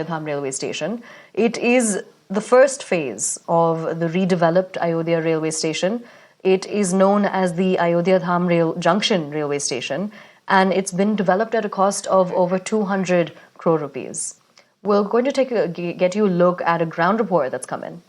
Dham railway station. It is the first phase of the redeveloped Ayodhya railway station. It is known as the Ayodhya Dham Junction railway station, and it's been developed at a cost of over 200 crore rupees. We're going to get you a look at a ground report that's come in.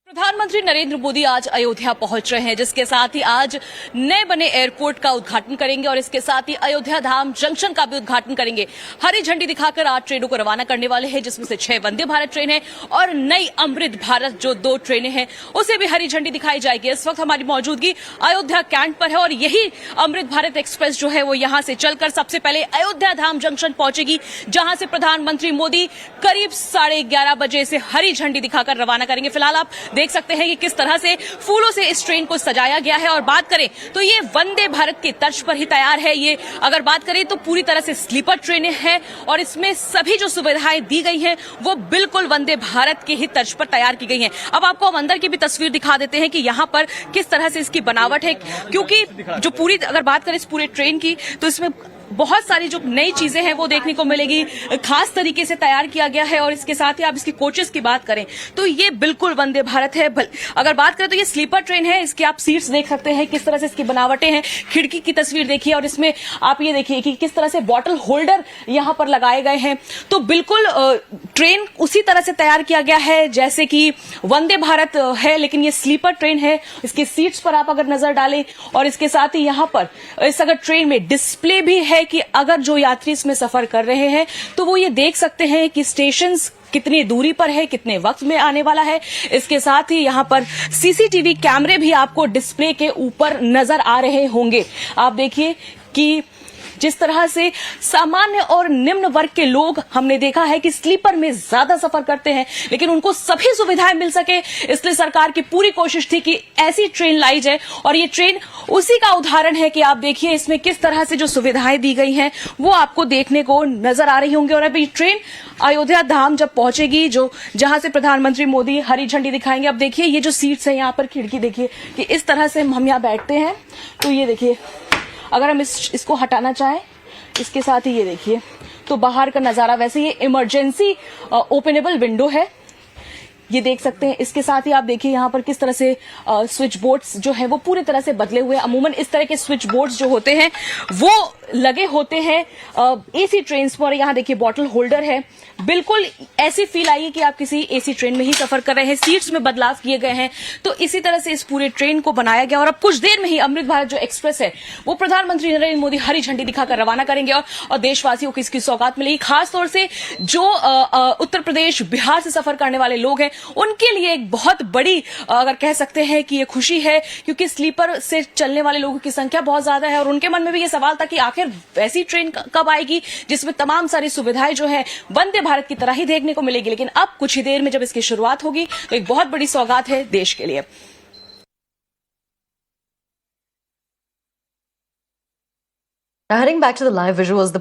प्रधानमंत्री नरेंद्र मोदी आज अयोध्या पहुंच रहे हैं, जिसके साथ ही आज नए बने एयरपोर्ट का उद्घाटन करेंगे और इसके साथ ही अयोध्या धाम जंक्शन का भी उद्घाटन करेंगे। हरी झंडी दिखाकर 8 ट्रेनों को रवाना करने वाले हैं, जिसमें से 6 वंदे भारत ट्रेन है और नई अमृत भारत जो 2 ट्रेनें हैं उसे भी हरी झंडी दिखाई जाएगी। इस वक्त हमारी मौजूदगी अयोध्या कैंट पर है और यही अमृत भारत एक्सप्रेस जो है वो यहां से चलकर सबसे पहले अयोध्या धाम जंक्शन पहुंचेगी, जहां से प्रधानमंत्री मोदी करीब 11:30 बजे से हरी झंडी दिखाकर रवाना करेंगे। फिलहाल आप देख सकते हैं कि किस तरह से फूलों से इस ट्रेन को सजाया गया है और बात करें तो ये वंदे भारत की तर्ज पर ही तैयार है। ये अगर बात करें तो पूरी तरह से स्लीपर ट्रेनें हैं और इसमें सभी जो सुविधाएं दी गई हैं वो बिल्कुल वंदे भारत की ही तर्ज पर तैयार की गई हैं। अब आपको हम अंदर की भी तस्वीर दिखा देते हैं कि यहाँ पर किस तरह से इसकी बनावट है, क्योंकि जो पूरी अगर बात करें इस पूरे ट्रेन की तो इसमें बहुत सारी जो नई चीजें हैं वो देखने को मिलेगी। खास तरीके से तैयार किया गया है और इसके साथ ही आप इसकी कोचेस की बात करें तो ये बिल्कुल वंदे भारत है। अगर बात करें तो ये स्लीपर ट्रेन है, इसके आप सीट्स देख सकते हैं किस तरह से इसकी बनावटें हैं। खिड़की की तस्वीर देखिए और इसमें आप ये देखिए कि किस तरह से बॉटल होल्डर यहां पर लगाए गए हैं। तो बिल्कुल ट्रेन उसी तरह से तैयार किया गया है जैसे कि वंदे भारत है, लेकिन ये स्लीपर ट्रेन है। इसके सीट्स पर आप अगर नजर डालें और इसके साथ ही यहां पर इस अगर ट्रेन में डिस्प्ले भी है कि अगर जो यात्री इसमें सफर कर रहे हैं तो वो ये देख सकते हैं कि स्टेशंस कितनी दूरी पर है, कितने वक्त में आने वाला है। इसके साथ ही यहाँ पर सीसीटीवी कैमरे भी आपको डिस्प्ले के ऊपर नजर आ रहे होंगे। आप देखिए कि जिस तरह से सामान्य और निम्न वर्ग के लोग हमने देखा है कि स्लीपर में ज्यादा सफर करते हैं, लेकिन उनको सभी सुविधाएं मिल सके, इसलिए सरकार की पूरी कोशिश थी कि ऐसी ट्रेन लाई जाए और ये ट्रेन उसी का उदाहरण है कि आप देखिए इसमें किस तरह से जो सुविधाएं दी गई हैं वो आपको देखने को नजर आ रही होंगी। और अभी ट्रेन अयोध्या धाम जब पहुंचेगी जहां से प्रधानमंत्री मोदी हरी झंडी दिखाएंगे, अब देखिए ये जो सीट्स है यहाँ पर खिड़की देखिए कि इस तरह से हम यहाँ बैठते हैं तो ये देखिए अगर हम इसको हटाना चाहें इसके साथ ही ये देखिए तो बाहर का नजारा, वैसे ये इमरजेंसी ओपनेबल विंडो है, ये देख सकते हैं। इसके साथ ही आप देखिए यहाँ पर किस तरह से स्विच बोर्ड्स जो है वो पूरी तरह से बदले हुए। अमूमन इस तरह के स्विच बोर्ड्स जो होते हैं वो लगे होते हैं एसी ट्रेन पर। यहाँ देखिए बॉटल होल्डर है, बिल्कुल ऐसी फील आई कि आप किसी एसी ट्रेन में ही सफर कर रहे हैं। सीट्स में बदलाव किए गए हैं, तो इसी तरह से इस पूरे ट्रेन को बनाया गया और अब कुछ देर में ही अमृत भारत जो एक्सप्रेस है वो प्रधानमंत्री नरेंद्र मोदी हरी झंडी दिखाकर रवाना करेंगे और देशवासियों को इसकी सौगात मिलेगी। खासतौर से जो उत्तर प्रदेश बिहार से सफर करने वाले लोग हैं उनके लिए एक बहुत बड़ी अगर कह सकते हैं कि ये खुशी है, क्योंकि स्लीपर से चलने वाले लोगों की संख्या बहुत ज्यादा है और उनके मन में भी ये सवाल था कि आखिर ऐसी ट्रेन कब आएगी जिसमें तमाम सारी सुविधाएं जो है वंदे भारत की तरह ही देखने को मिलेगी। लेकिन अब कुछ ही देर में जब इसकी शुरुआत होगी तो एक बहुत बड़ी सौगात है देश के लिए। Heading back to the live visuals, the